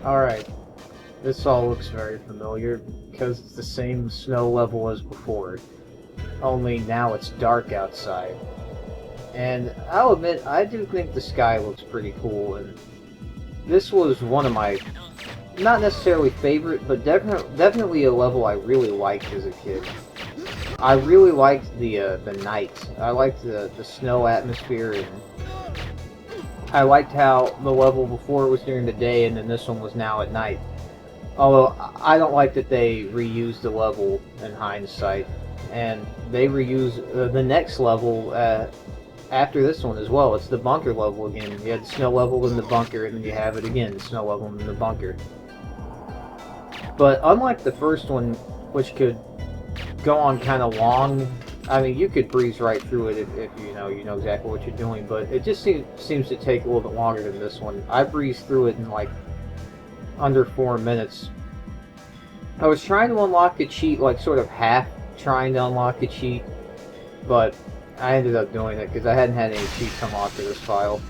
Alright, this all looks very familiar because it's the same snow level as before, only now it's dark outside. And I'll admit, I do think the sky looks pretty cool, and this was one of my, not necessarily favorite, but definitely a level I really liked as a kid. I really liked the night. I liked the snow atmosphere, and I liked how the level before was during the day, and then this one was now at night. Although, I don't like that they reused the level in hindsight, and they reuse the next level after this one as well. It's the bunker level again. You had the snow level in the bunker, and then you have it again, the snow level in the bunker. But unlike the first one, which could go on kind of long, I mean, you could breeze right through it if you know exactly what you're doing, but it just seems to take a little bit longer than this one. I breezed through it in like under 4 minutes. I was trying to unlock a cheat, like sort of half trying to unlock a cheat, but I ended up doing it because I hadn't had any cheats unlocked for this file.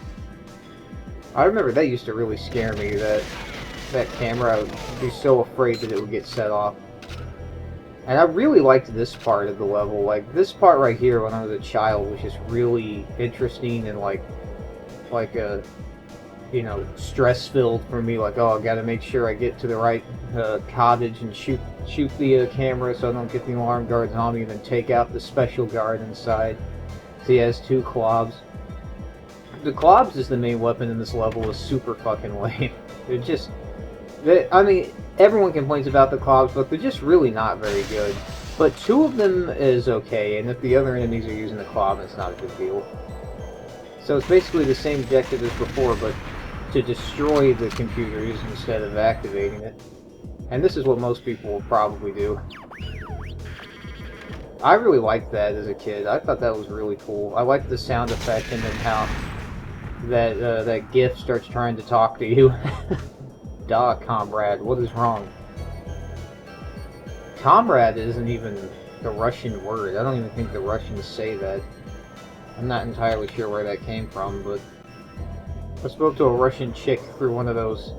I remember that used to really scare me, that camera. I would be so afraid that it would get set off. And I really liked this part of the level. Like, this part right here when I was a child was just really interesting and like you know, stress-filled for me. Like, oh, I gotta make sure I get to the right cottage and shoot the camera so I don't get the alarm guards on me, and then take out the special guard inside. So he has 2 clobs. The clobs is the main weapon in this level, is super fucking lame. They're just... I mean, everyone complains about the clobs, but they're just really not very good. But 2 of them is okay, and if the other enemies are using the clob, it's not a big deal. So it's basically the same objective as before, but to destroy the computers instead of activating it. And this is what most people will probably do. I really liked that as a kid. I thought that was really cool. I liked the sound effect and then how that GIF starts trying to talk to you. Duh, comrade, what is wrong? Comrade isn't even the Russian word. I don't even think the Russians say that. I'm not entirely sure where that came from, but I spoke to a Russian chick through one of those,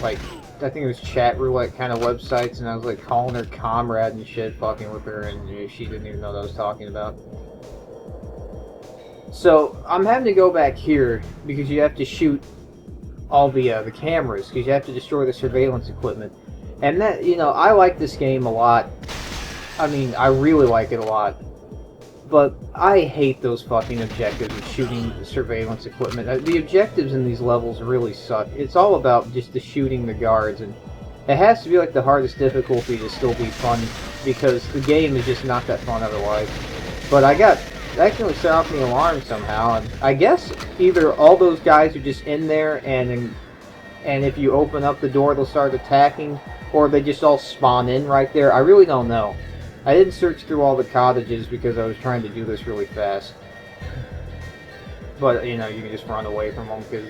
like, I think it was chat roulette kind of websites, and I was like calling her comrade and shit, fucking with her, and she didn't even know what I was talking about. So I'm having to go back here because you have to shoot all the cameras, because you have to destroy the surveillance equipment. And that, you know, I like this game a lot. I mean, I really like it a lot. But I hate those fucking objectives of shooting the surveillance equipment. The objectives in these levels really suck. It's all about just the shooting the guards, and it has to be like the hardest difficulty to still be fun, because the game is just not that fun otherwise. But I actually set off the alarm somehow, and I guess either all those guys are just in there, and if you open up the door they'll start attacking, or they just all spawn in right there. I really don't know. I didn't search through all the cottages because I was trying to do this really fast. But, you know, you can just run away from them because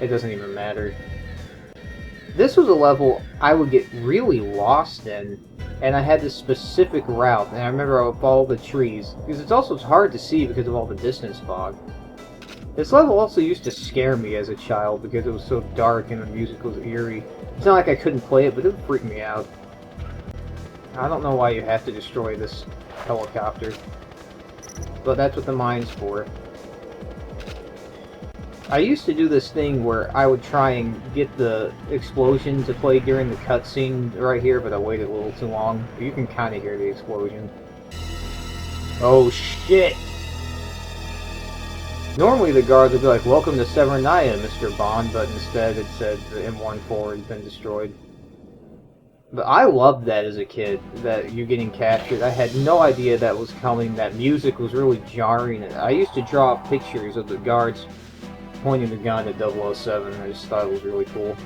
it doesn't even matter. This was a level I would get really lost in, and I had this specific route, and I remember I would follow the trees, because it's hard to see because of all the distance fog. This level also used to scare me as a child because it was so dark and the music was eerie. It's not like I couldn't play it, but it would freak me out. I don't know why you have to destroy this helicopter, but that's what the mine's for. I used to do this thing where I would try and get the explosion to play during the cutscene right here, but I waited a little too long. You can kind of hear the explosion. Oh shit! Normally the guards would be like, "Welcome to Severnaya, Mr. Bond," but instead it said the M14 has been destroyed. But I loved that as a kid, that you getting captured. I had no idea that was coming. That music was really jarring. I used to draw pictures of the guards pointing the gun at 007. I just thought it was really cool.